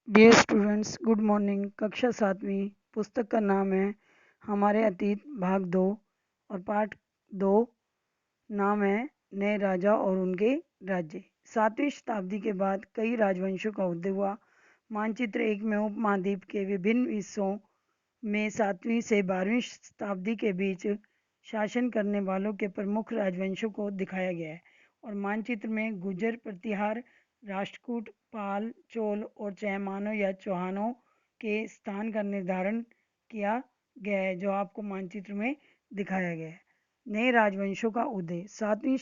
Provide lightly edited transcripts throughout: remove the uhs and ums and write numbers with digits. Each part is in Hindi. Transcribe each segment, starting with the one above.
Dear students, good morning. कक्षा 7वीं। पुस्तक का नाम है हमारे अतीत भाग 2 और पाठ 2 नाम है नए राजा और उनके राज्य। 7वीं शताब्दी के बाद कई राजवंशों का उदय हुआ। मानचित्र एक में उपमहाद्वीप के विभिन्न हिस्सों में 7वीं से 12वीं शताब्दी के बीच शासन करने वालों के प्रमुख राजवंशों को दिखाया गया है। और मानचित्र में गुर्जर, प्रतिहार, राष्ट्रकूट, पाल, चोल और चयमानों या चौहानों के स्थान का निर्धारण किया गया है, जो आपको मानचित्र में दिखाया गया है। नए राजवंशों का उदय। 7वीं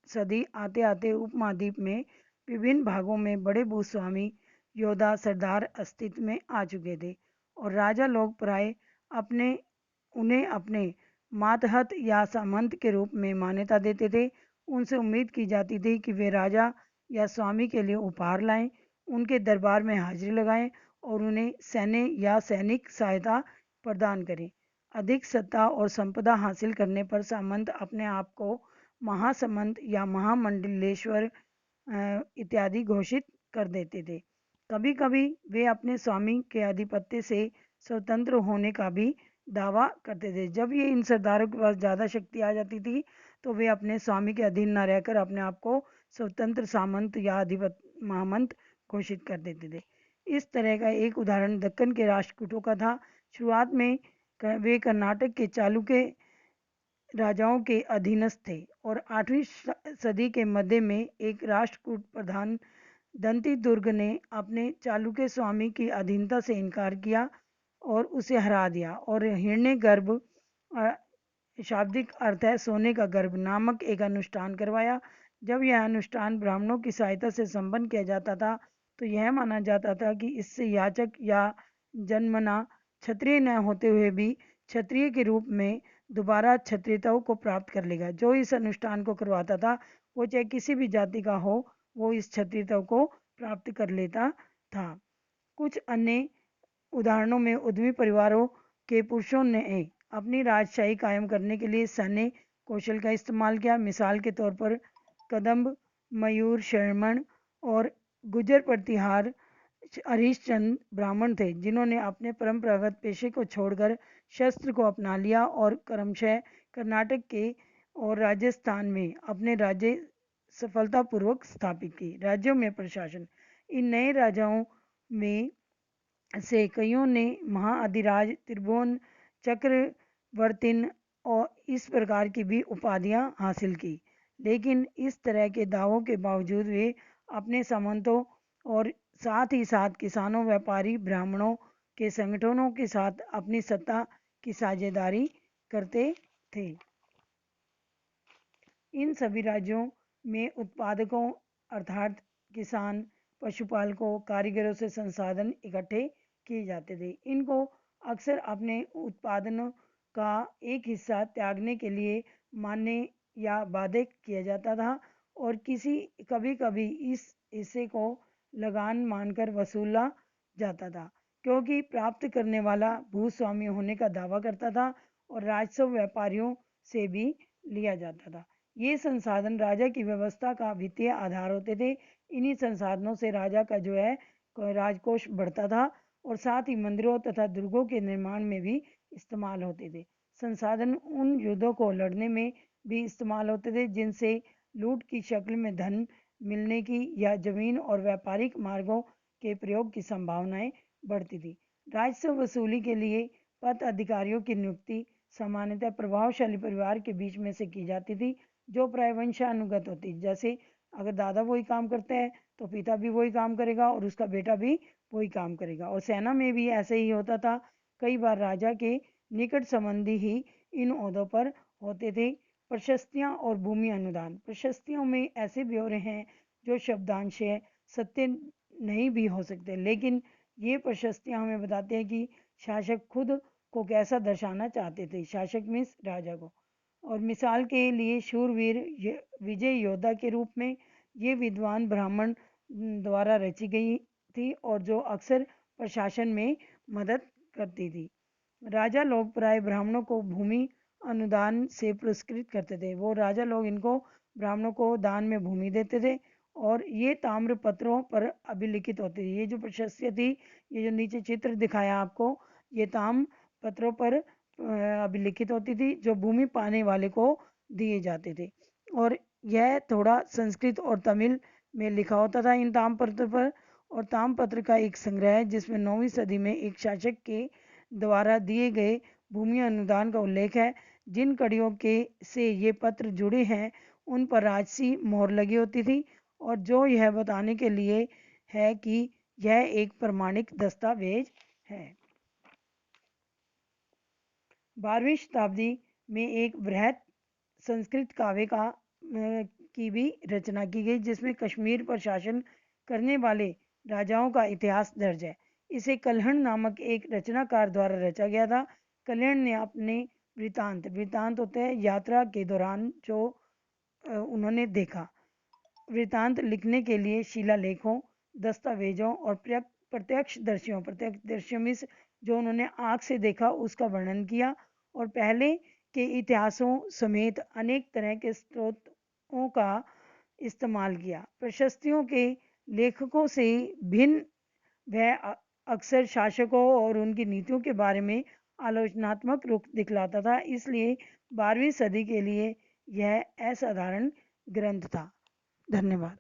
सदी आते आते उपमहाद्वीप में विभिन्न भागों में बड़े भूस्वामी, योद्धा, सरदार अस्तित्व में आ चुके थे और राजा लोग प्राय उन्हें अपने मातहत या सामंत के रूप में मान्यता देते थे। उनसे उम्मीद की जाती थी कि वे राजा या स्वामी के लिए उपहार लाएं, उनके दरबार में हाजिरी लगाएं और उन्हें सैन्य या सैनिक सहायता प्रदान करें। अधिक सत्ता और संपदा हासिल करने पर सामंत अपने आप को महासमंत या महामंडलेश्वर इत्यादि घोषित कर देते थे। कभी कभी वे अपने स्वामी के आधिपत्य से स्वतंत्र होने का भी दावा करते थे। जब ये इन सरदारों के पास ज़्यादा शक्ति आ जाती थी तो वे अपने स्वामी के अधीन न रहकर अपने आप को स्वतंत्र सामंत या अधिपत्य महामंत घोषित कर देते थे। इस तरह का एक उदाहरण दक्कन के राष्ट्रकूटों का था। शुरुआत में वे कर्नाटक के चालुक्य राजाओं के अधीनस्थ थे और 8वीं सदी के मध्य में एक राष्ट्रकूट प्रधान दंती दुर्ग ने अपने चालुक्य स्वामी की अधीनता से इनकार किया और उसे हरा दिया और हिरण्य गर्भ, शाब्दिक अर्थ है सोने का गर्भ, नामक एक अनुष्ठान करवाया। जब यह अनुष्ठान ब्राह्मणों की सहायता से संपन्न किया जाता था तो यह माना जाता था कि इससे याचक या जन्मना क्षत्रिय न होते हुए भी क्षत्रिय के रूप में दोबारा क्षत्रियताओं को प्राप्त कर लेगा। जो इस अनुष्ठान को करवाता था वो चाहे किसी भी जाति का हो, वो इस क्षत्रियता को प्राप्त कर लेता था। कुछ अन्य उदाहरणों में उद्यमी परिवारों के पुरुषों ने अपनी राजशाही कायम करने के लिए सैन्य कौशल का इस्तेमाल किया। मिसाल के तौर पर कदम्ब, मयूर शर्मण और गुजर प्रतिहार हरिश्चंद्र ब्राह्मण थे जिन्होंने अपने परंपरागत पेशे को छोड़कर शस्त्र को अपना लिया और क्रमशः कर्नाटक के और राजस्थान में अपने राज्य सफलतापूर्वक स्थापित की। राज्यों में प्रशासन। इन नए राजाओं में से कईयों ने महाअधिराज, त्रिभुवन चक्रवर्तिन और इस प्रकार की भी उपाधियां हासिल की। लेकिन इस तरह के दावों के बावजूद वे अपने सामंतों और साथ ही साथ किसानों, व्यापारी, ब्राह्मणों के संगठनों के साथ अपनी सत्ता की साझेदारी करते थे। इन सभी राज्यों में उत्पादकों अर्थात किसान, पशुपालकों, कारीगरों से संसाधन इकट्ठे किए जाते थे। इनको अक्सर अपने उत्पादनों का एक हिस्सा त्यागने के लिए मान्य या बाध्य किया जाता था और कभी कभी इस हिस्से को लगान मानकर वसूला जाता था, क्योंकि प्राप्त करने वाला भूस्वामी होने का दावा करता था और राजस्व व्यापारियों से भी लिया जाता था। ये संसाधन राजा की व्यवस्था का वित्तीय आधार होते थे। इन्हीं संसाधनों से राजा का जो है राजकोष बढ़ता था और साथ ही मंदिरों तथा दुर्गों के निर्माण में भी इस्तेमाल होते थे। संसाधन उन युद्धों को लड़ने में भी इस्तेमाल होते थे जिनसे लूट की शक्ल में धन मिलने की या जमीन और व्यापारिक मार्गों के प्रयोग की संभावनाएं बढ़ती थी। राजस्व वसूली के लिए पद अधिकारियों की नियुक्ति सामान्यतः प्रभावशाली परिवार के बीच में से की जाती थी, जो प्राय वंशानुगत होती। जैसे अगर दादा वही काम करते हैं तो पिता भी वही काम करेगा और उसका बेटा भी वही काम करेगा। और सेना में भी ऐसे ही होता था। कई बार राजा के निकट संबंधी ही इन ओहदों पर होते थे। प्रशस्तियां और भूमि अनुदान। प्रशस्तियों में ऐसे ब्यौरे हैं जो शब्दांश सत्य नहीं भी हो सकते, लेकिन ये प्रशस्तियां हमें बताते हैं कि शासक खुद को कैसा दर्शाना चाहते थे। शासक मीन्स राजा को। और मिसाल के लिए शूरवीर, विजय योद्धा के रूप में ये विद्वान ब्राह्मण द्वारा रची गई थी और जो अक्सर प्रशासन में मदद करती थी। राजा लोग प्राय ब्राह्मणों को भूमि अनुदान से पुरस्कृत करते थे। वो राजा लोग इनको ब्राह्मणों को दान में भूमि देते थे और ये ताम्र पत्रों पर अभिलिखित होती थी। ये जो प्रशस्ति थी, ये जो नीचे चित्र दिखाया आपको, ये ताम्र पत्रों पर अभिलिखित होती थी, जो भूमि पाने वाले को दिए जाते थे। और यह थोड़ा संस्कृत और तमिल में लिखा होता था इन ताम्रपत्र पर। और ताम्रपत्र का एक संग्रह है जिसमें 9वीं सदी में एक शासक के द्वारा दिए गए भूमि अनुदान का उल्लेख है। जिन कड़ियों के से ये पत्र जुड़े हैं उन पर राजसी मोहर लगी होती थी, और जो यह बताने के लिए है कि यह एक प्रमाणिक दस्तावेज है। 12वीं शताब्दी में एक बृहत संस्कृत काव्य की भी रचना की गई, जिसमें कश्मीर पर शासन करने वाले राजाओं का इतिहास दर्ज है। इसे कल्हण नामक एक रचनाकार द्वारा रचा गया था। कल्हण ने अपने वृतांत होते हैं यात्रा के दौरान जो उन्होंने देखा, वृतांत लिखने के लिए शिलालेखों, दस्तावेजों और प्रत्यक्ष दर्शियों में जो उन्होंने आँख से देखा उसका वर्णन किया, और पहले के इतिहासों समेत अनेक तरह के स्रोतों का इस्तेमाल किया। प्रशस्तियों के लेखकों से भिन्न वह अक्सर शासकों और उनकी नीतियों के बारे में आलोचनात्मक रुख दिखलाता था, इसलिए 12वीं सदी के लिए यह असाधारण ग्रंथ था। धन्यवाद।